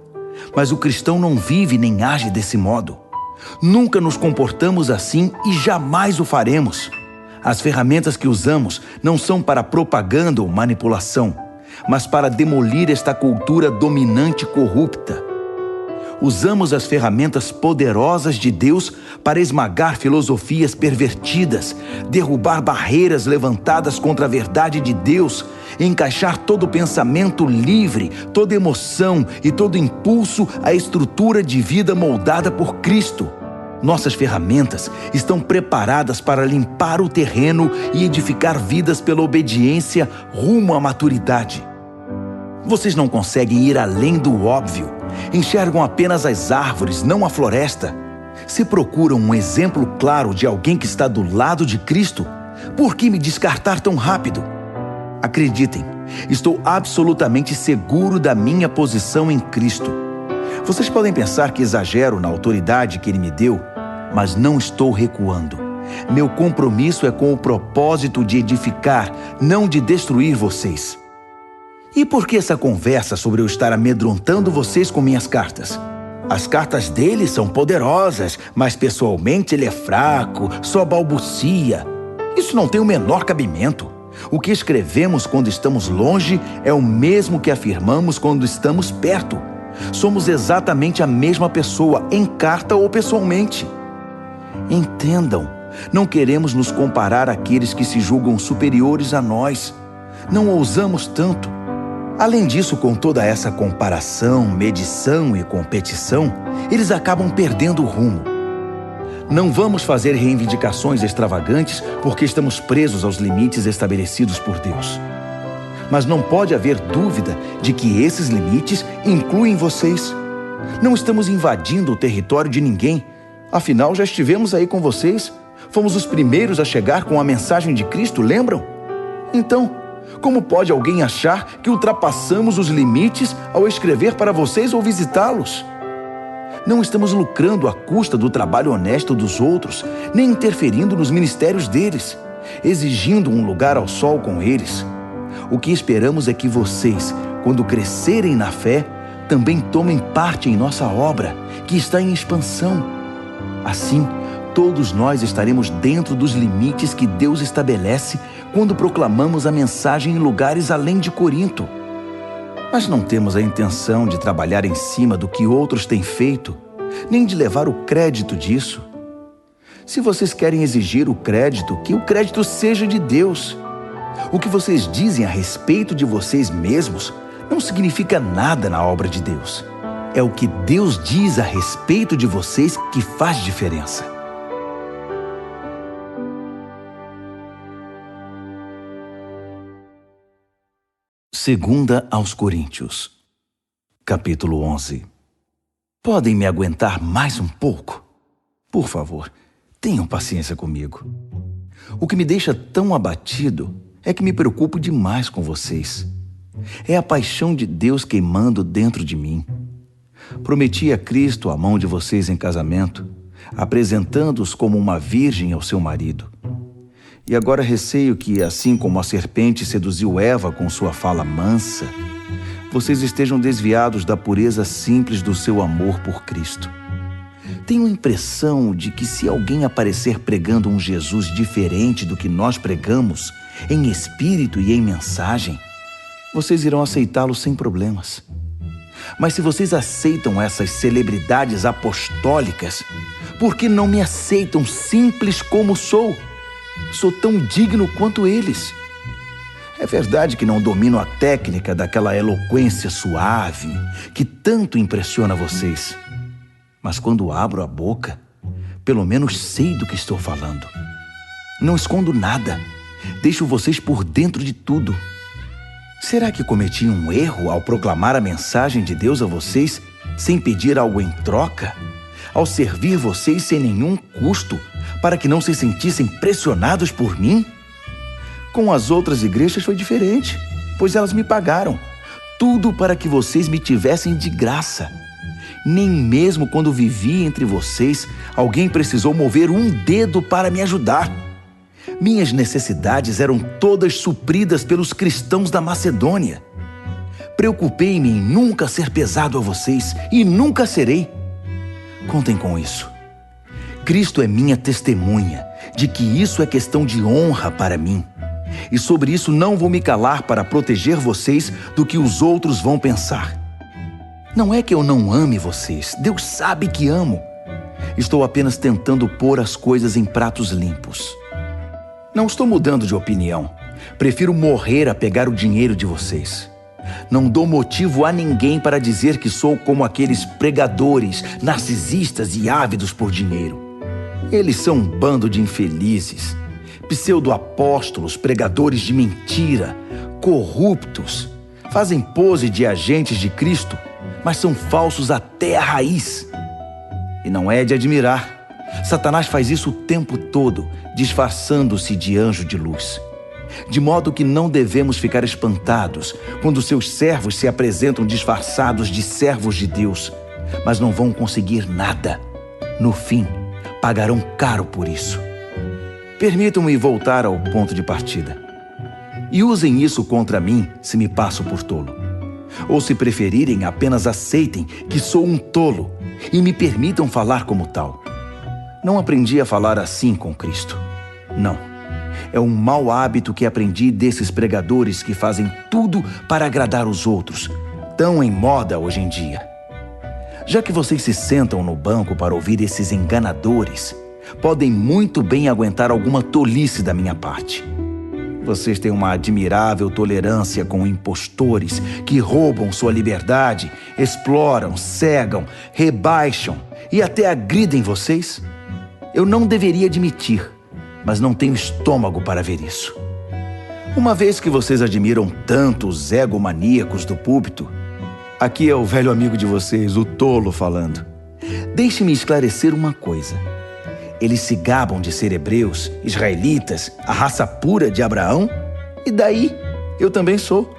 Mas o cristão não vive nem age desse modo. Nunca nos comportamos assim e jamais o faremos. As ferramentas que usamos não são para propaganda ou manipulação, mas para demolir esta cultura dominante e corrupta. Usamos as ferramentas poderosas de Deus para esmagar filosofias pervertidas, derrubar barreiras levantadas contra a verdade de Deus, encaixar todo pensamento livre, toda emoção e todo impulso à estrutura de vida moldada por Cristo. Nossas ferramentas estão preparadas para limpar o terreno e edificar vidas pela obediência rumo à maturidade. Vocês não conseguem ir além do óbvio. Enxergam apenas as árvores, não a floresta. Se procuram um exemplo claro de alguém que está do lado de Cristo, por que me descartar tão rápido? Acreditem, estou absolutamente seguro da minha posição em Cristo. Vocês podem pensar que exagero na autoridade que Ele me deu, mas não estou recuando. Meu compromisso é com o propósito de edificar, não de destruir vocês. E por que essa conversa sobre eu estar amedrontando vocês com minhas cartas? As cartas dele são poderosas, mas pessoalmente ele é fraco, só balbucia. Isso não tem o menor cabimento. O que escrevemos quando estamos longe é o mesmo que afirmamos quando estamos perto. Somos exatamente a mesma pessoa, em carta ou pessoalmente. Entendam, não queremos nos comparar àqueles que se julgam superiores a nós. Não ousamos tanto. Além disso, com toda essa comparação, medição e competição, eles acabam perdendo o rumo. Não vamos fazer reivindicações extravagantes porque estamos presos aos limites estabelecidos por Deus. Mas não pode haver dúvida de que esses limites incluem vocês. Não estamos invadindo o território de ninguém. Afinal, já estivemos aí com vocês. Fomos os primeiros a chegar com a mensagem de Cristo, lembram? Então, como pode alguém achar que ultrapassamos os limites ao escrever para vocês ou visitá-los? Não estamos lucrando à custa do trabalho honesto dos outros, nem interferindo nos ministérios deles, exigindo um lugar ao sol com eles. O que esperamos é que vocês, quando crescerem na fé, também tomem parte em nossa obra, que está em expansão. Assim, todos nós estaremos dentro dos limites que Deus estabelece quando proclamamos a mensagem em lugares além de Corinto. Mas não temos a intenção de trabalhar em cima do que outros têm feito, nem de levar o crédito disso. Se vocês querem exigir o crédito, que o crédito seja de Deus. O que vocês dizem a respeito de vocês mesmos não significa nada na obra de Deus. É o que Deus diz a respeito de vocês que faz diferença. Segunda aos Coríntios, capítulo 11. Podem me aguentar mais um pouco? Por favor, tenham paciência comigo. O que me deixa tão abatido é que me preocupo demais com vocês. É a paixão de Deus queimando dentro de mim. Prometi a Cristo a mão de vocês em casamento, apresentando-os como uma virgem ao seu marido. E agora receio que, assim como a serpente seduziu Eva com sua fala mansa, vocês estejam desviados da pureza simples do seu amor por Cristo. Tenho a impressão de que se alguém aparecer pregando um Jesus diferente do que nós pregamos, em espírito e em mensagem, vocês irão aceitá-lo sem problemas. Mas se vocês aceitam essas celebridades apostólicas, por que não me aceitam simples como sou? Sou tão digno quanto eles. É verdade que não domino a técnica daquela eloquência suave que tanto impressiona vocês. Mas quando abro a boca, pelo menos sei do que estou falando. Não escondo nada. Deixo vocês por dentro de tudo. Será que cometi um erro ao proclamar a mensagem de Deus a vocês sem pedir algo em troca? Ao servir vocês sem nenhum custo, para que não se sentissem pressionados por mim? Com as outras igrejas foi diferente, pois elas me pagaram. Tudo para que vocês me tivessem de graça. Nem mesmo quando vivi entre vocês, alguém precisou mover um dedo para me ajudar. Minhas necessidades eram todas supridas pelos cristãos da Macedônia. Preocupei-me em nunca ser pesado a vocês e nunca serei. Contem com isso. Cristo é minha testemunha de que isso é questão de honra para mim. E sobre isso não vou me calar para proteger vocês do que os outros vão pensar. Não é que eu não ame vocês, Deus sabe que amo. Estou apenas tentando pôr as coisas em pratos limpos. Não estou mudando de opinião. Prefiro morrer a pegar o dinheiro de vocês. Não dou motivo a ninguém para dizer que sou como aqueles pregadores narcisistas e ávidos por dinheiro. Eles são um bando de infelizes, pseudo-apóstolos, pregadores de mentira, corruptos. Fazem pose de agentes de Cristo, mas são falsos até a raiz. E não é de admirar. Satanás faz isso o tempo todo, disfarçando-se de anjo de luz. De modo que não devemos ficar espantados quando seus servos se apresentam disfarçados de servos de Deus, mas não vão conseguir nada. No fim, pagarão caro por isso. Permitam-me voltar ao ponto de partida. E usem isso contra mim se me passo por tolo. Ou se preferirem, apenas aceitem que sou um tolo e me permitam falar como tal. Não aprendi a falar assim com Cristo. Não. É um mau hábito que aprendi desses pregadores que fazem tudo para agradar os outros, tão em moda hoje em dia. Já que vocês se sentam no banco para ouvir esses enganadores, podem muito bem aguentar alguma tolice da minha parte. Vocês têm uma admirável tolerância com impostores que roubam sua liberdade, exploram, cegam, rebaixam e até agridem vocês. Eu não deveria admitir, mas não tenho estômago para ver isso. Uma vez que vocês admiram tanto os egomaníacos do púlpito, aqui é o velho amigo de vocês, o tolo, falando. Deixe-me esclarecer uma coisa. Eles se gabam de ser hebreus, israelitas, a raça pura de Abraão? E daí? Eu também sou.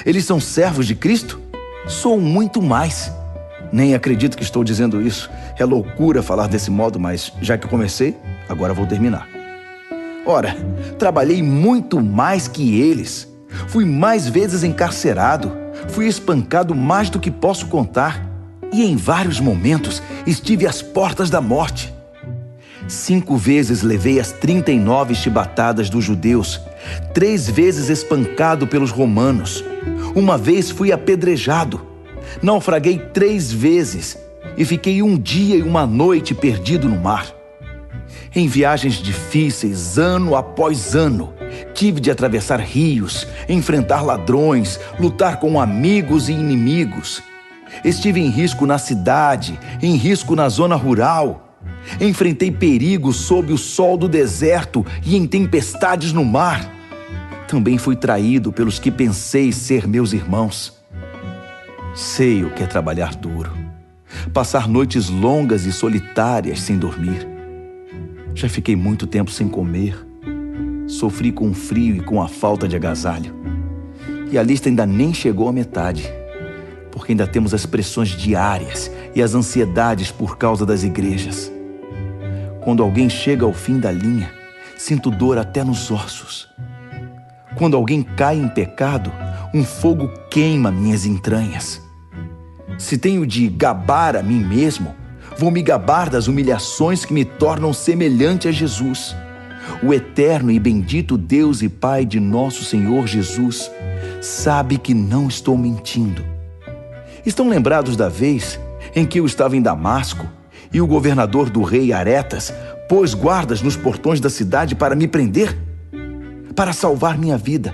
Eles são servos de Cristo? Sou muito mais. Nem acredito que estou dizendo isso. É loucura falar desse modo, mas já que comecei, agora vou terminar. Ora, trabalhei muito mais que eles. Fui mais vezes encarcerado. Fui espancado mais do que posso contar. E em vários momentos estive às portas da morte. 5 vezes levei as 39 chibatadas dos judeus, 3 vezes espancado pelos romanos. Uma vez fui apedrejado. Naufraguei 3 vezes e fiquei 1 dia e 1 noite perdido no mar. Em viagens difíceis, ano após ano, tive de atravessar rios, enfrentar ladrões, lutar com amigos e inimigos. Estive em risco na cidade, em risco na zona rural. Enfrentei perigos sob o sol do deserto e em tempestades no mar. Também fui traído pelos que pensei ser meus irmãos. Sei o que é trabalhar duro, passar noites longas e solitárias sem dormir. Já fiquei muito tempo sem comer. Sofri com o frio e com a falta de agasalho. E a lista ainda nem chegou à metade, porque ainda temos as pressões diárias e as ansiedades por causa das igrejas. Quando alguém chega ao fim da linha, sinto dor até nos ossos. Quando alguém cai em pecado, um fogo queima minhas entranhas. Se tenho de gabar a mim mesmo, vou me gabar das humilhações que me tornam semelhante a Jesus. O eterno e bendito Deus e Pai de nosso Senhor Jesus sabe que não estou mentindo. Estão lembrados da vez em que eu estava em Damasco e o governador do rei Aretas pôs guardas nos portões da cidade para me prender? Para salvar minha vida,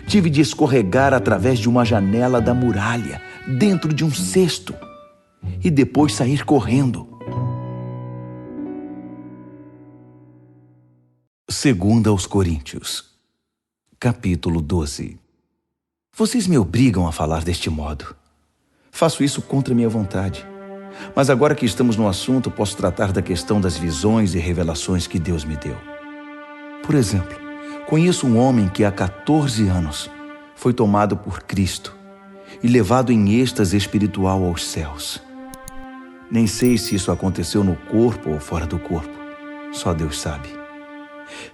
tive de escorregar através de uma janela da muralha, dentro de um cesto, e depois sair correndo. 2 aos Coríntios, capítulo 12. Vocês me obrigam a falar deste modo. Faço isso contra minha vontade. Mas agora que estamos no assunto, posso tratar da questão das visões e revelações que Deus me deu. Por exemplo, conheço um homem que há 14 anos foi tomado por Cristo e levado em êxtase espiritual aos céus. Nem sei se isso aconteceu no corpo ou fora do corpo. Só Deus sabe.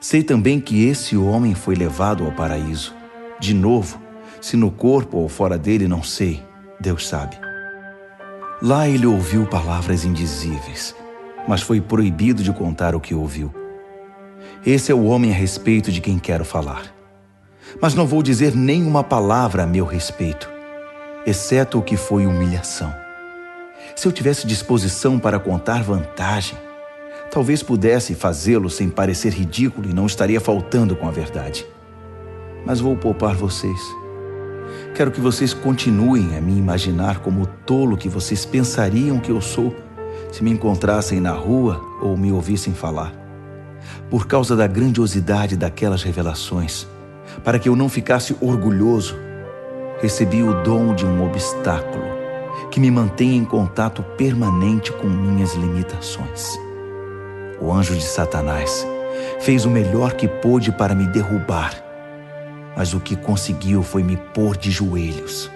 Sei também que esse homem foi levado ao paraíso. De novo, se no corpo ou fora dele, não sei. Deus sabe. Lá ele ouviu palavras indizíveis, mas foi proibido de contar o que ouviu. Esse é o homem a respeito de quem quero falar. Mas não vou dizer nenhuma palavra a meu respeito, exceto o que foi humilhação. Se eu tivesse disposição para contar vantagem, talvez pudesse fazê-lo sem parecer ridículo e não estaria faltando com a verdade. Mas vou poupar vocês. Quero que vocês continuem a me imaginar como o tolo que vocês pensariam que eu sou se me encontrassem na rua ou me ouvissem falar. Por causa da grandiosidade daquelas revelações, para que eu não ficasse orgulhoso, recebi o dom de um obstáculo que me mantém em contato permanente com minhas limitações. O anjo de Satanás fez o melhor que pôde para me derrubar, mas o que conseguiu foi me pôr de joelhos.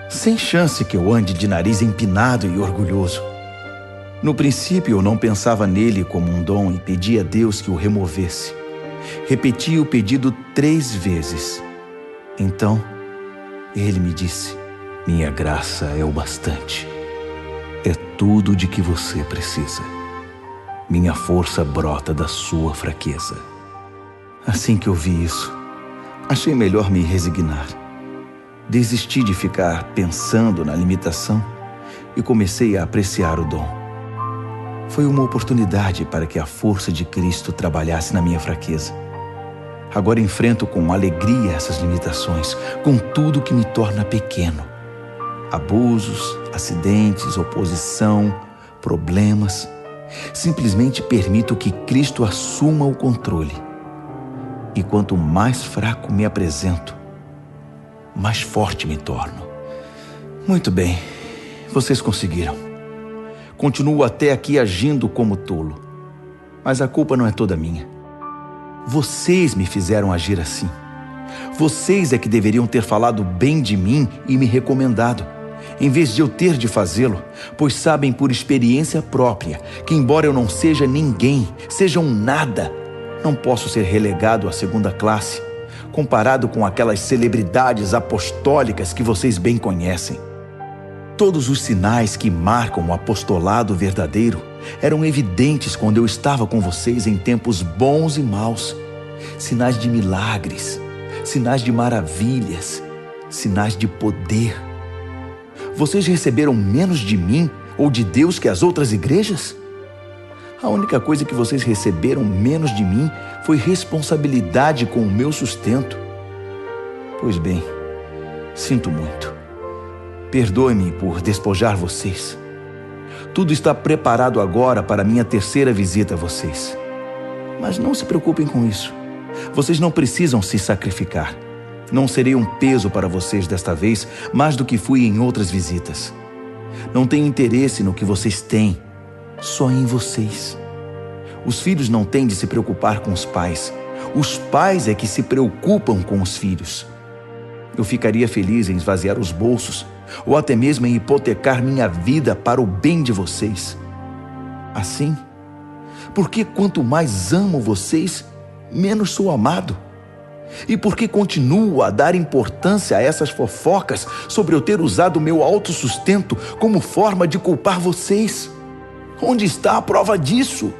Sem chance que eu ande de nariz empinado e orgulhoso. No princípio eu não pensava nele como um dom e pedi a Deus que o removesse. Repeti o pedido 3 vezes Então, ele me disse: minha graça é o bastante. É tudo de que você precisa. Minha força brota da sua fraqueza. Assim que eu vi isso, achei melhor me resignar. Desisti de ficar pensando na limitação e comecei a apreciar o dom. Foi uma oportunidade para que a força de Cristo trabalhasse na minha fraqueza. Agora enfrento com alegria essas limitações, com tudo que me torna pequeno. Abusos, acidentes, oposição, problemas. Simplesmente permito que Cristo assuma o controle. E quanto mais fraco me apresento, mais forte me torno. Muito bem, vocês conseguiram. Continuo até aqui agindo como tolo, mas a culpa não é toda minha. Vocês me fizeram agir assim. Vocês é que deveriam ter falado bem de mim e me recomendado, em vez de eu ter de fazê-lo, pois sabem por experiência própria que, embora eu não seja ninguém, seja um nada, não posso ser relegado à segunda classe, comparado com aquelas celebridades apostólicas que vocês bem conhecem. Todos os sinais que marcam o apostolado verdadeiro eram evidentes quando eu estava com vocês em tempos bons e maus. Sinais de milagres, sinais de maravilhas, sinais de poder. Vocês receberam menos de mim ou de Deus que as outras igrejas? A única coisa que vocês receberam menos de mim foi responsabilidade com o meu sustento. Pois bem, sinto muito. Perdoe-me por despojar vocês. Tudo está preparado agora para minha terceira visita a vocês. Mas não se preocupem com isso. Vocês não precisam se sacrificar. Não serei um peso para vocês desta vez, mais do que fui em outras visitas. Não tenho interesse no que vocês têm, só em vocês. Os filhos não têm de se preocupar com os pais. Os pais é que se preocupam com os filhos. Eu ficaria feliz em esvaziar os bolsos, ou até mesmo em hipotecar minha vida para o bem de vocês. Assim, porque quanto mais amo vocês, menos sou amado. E porque continuo a dar importância a essas fofocas sobre eu ter usado meu autossustento como forma de culpar vocês? Onde está a prova disso?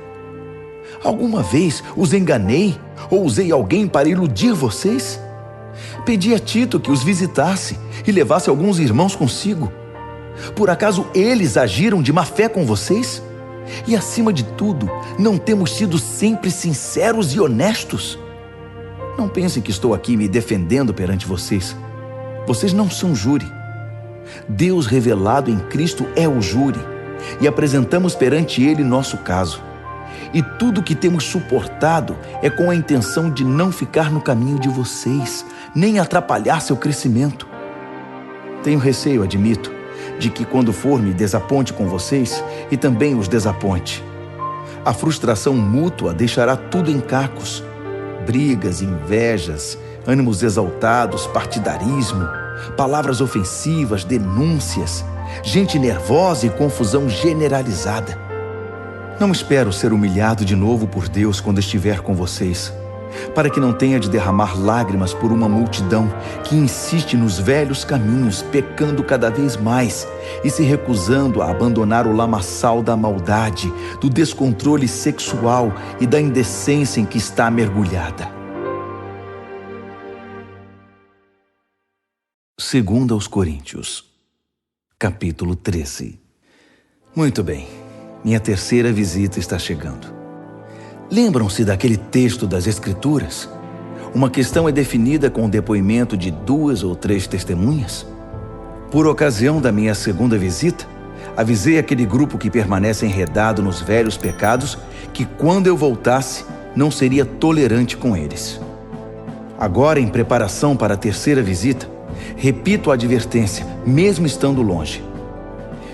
Alguma vez os enganei ou usei alguém para iludir vocês? Pedi a Tito que os visitasse e levasse alguns irmãos consigo. Por acaso eles agiram de má fé com vocês? E acima de tudo, não temos sido sempre sinceros e honestos? Não pensem que estou aqui me defendendo perante vocês. Vocês não são júri. Deus revelado em Cristo é o júri, e apresentamos perante Ele nosso caso. E tudo que temos suportado é com a intenção de não ficar no caminho de vocês, nem atrapalhar seu crescimento. Tenho receio, admito, de que quando for me desaponte com vocês e também os desaponte. A frustração mútua deixará tudo em cacos. Brigas, invejas, ânimos exaltados, partidarismo, palavras ofensivas, denúncias, gente nervosa e confusão generalizada. Não espero ser humilhado de novo por Deus quando estiver com vocês, para que não tenha de derramar lágrimas por uma multidão que insiste nos velhos caminhos, pecando cada vez mais e se recusando a abandonar o lamaçal da maldade, do descontrole sexual e da indecência em que está mergulhada. 2 aos Coríntios, capítulo 13. Muito bem, minha terceira visita está chegando. Lembram-se daquele texto das Escrituras? Uma questão é definida com o depoimento de 2 ou 3 testemunhas. Por ocasião da minha segunda visita, avisei aquele grupo que permanece enredado nos velhos pecados que quando eu voltasse, não seria tolerante com eles. Agora, em preparação para a terceira visita, repito a advertência, mesmo estando longe.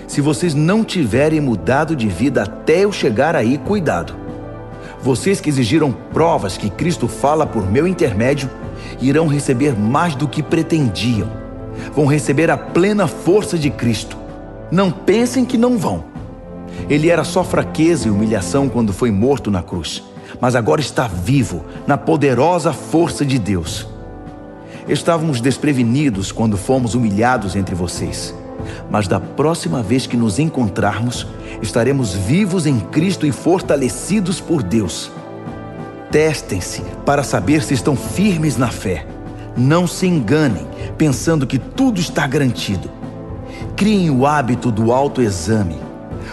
Se vocês não tiverem mudado de vida até eu chegar aí, cuidado. Vocês que exigiram provas que Cristo fala por meu intermédio, irão receber mais do que pretendiam. Vão receber a plena força de Cristo. Não pensem que não vão. Ele era só fraqueza e humilhação quando foi morto na cruz, mas agora está vivo na poderosa força de Deus. Estávamos desprevenidos quando fomos humilhados entre vocês. Mas da próxima vez que nos encontrarmos, estaremos vivos em Cristo e fortalecidos por Deus. Testem-se para saber se estão firmes na fé. Não se enganem, pensando que tudo está garantido. Criem o hábito do autoexame.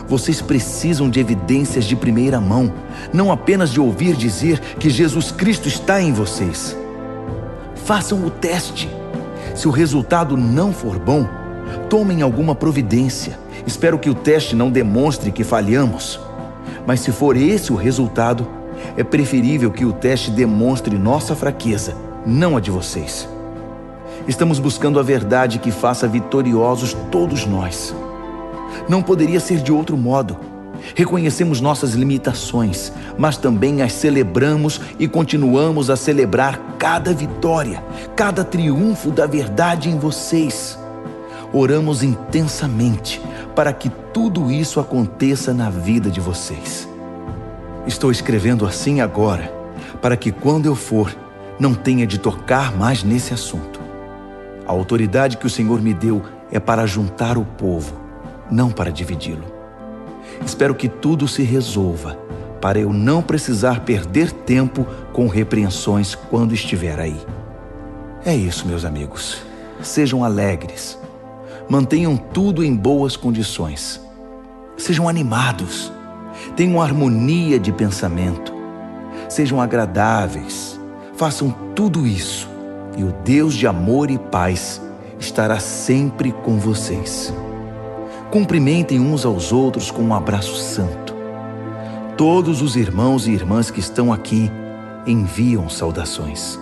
Vocês precisam de evidências de primeira mão, não apenas de ouvir dizer que Jesus Cristo está em vocês. Façam o teste. Se o resultado não for bom, tomem alguma providência. Espero que o teste não demonstre que falhamos. Mas se for esse o resultado, é preferível que o teste demonstre nossa fraqueza, não a de vocês. Estamos buscando a verdade que faça vitoriosos todos nós. Não poderia ser de outro modo. Reconhecemos nossas limitações, mas também as celebramos e continuamos a celebrar cada vitória, cada triunfo da verdade em vocês. Oramos intensamente para que tudo isso aconteça na vida de vocês. Estou escrevendo assim agora, para que quando eu for, não tenha de tocar mais nesse assunto. A autoridade que o Senhor me deu é para juntar o povo, não para dividi-lo. Espero que tudo se resolva, para eu não precisar perder tempo com repreensões quando estiver aí. É isso, meus amigos. Sejam alegres. Mantenham tudo em boas condições. Sejam animados. Tenham harmonia de pensamento. Sejam agradáveis. Façam tudo isso, e o Deus de amor e paz estará sempre com vocês. Cumprimentem uns aos outros com um abraço santo. Todos os irmãos e irmãs que estão aqui enviam saudações.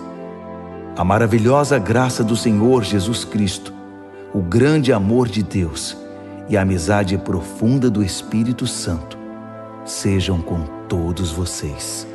A maravilhosa graça do Senhor Jesus Cristo, o grande amor de Deus e a amizade profunda do Espírito Santo sejam com todos vocês.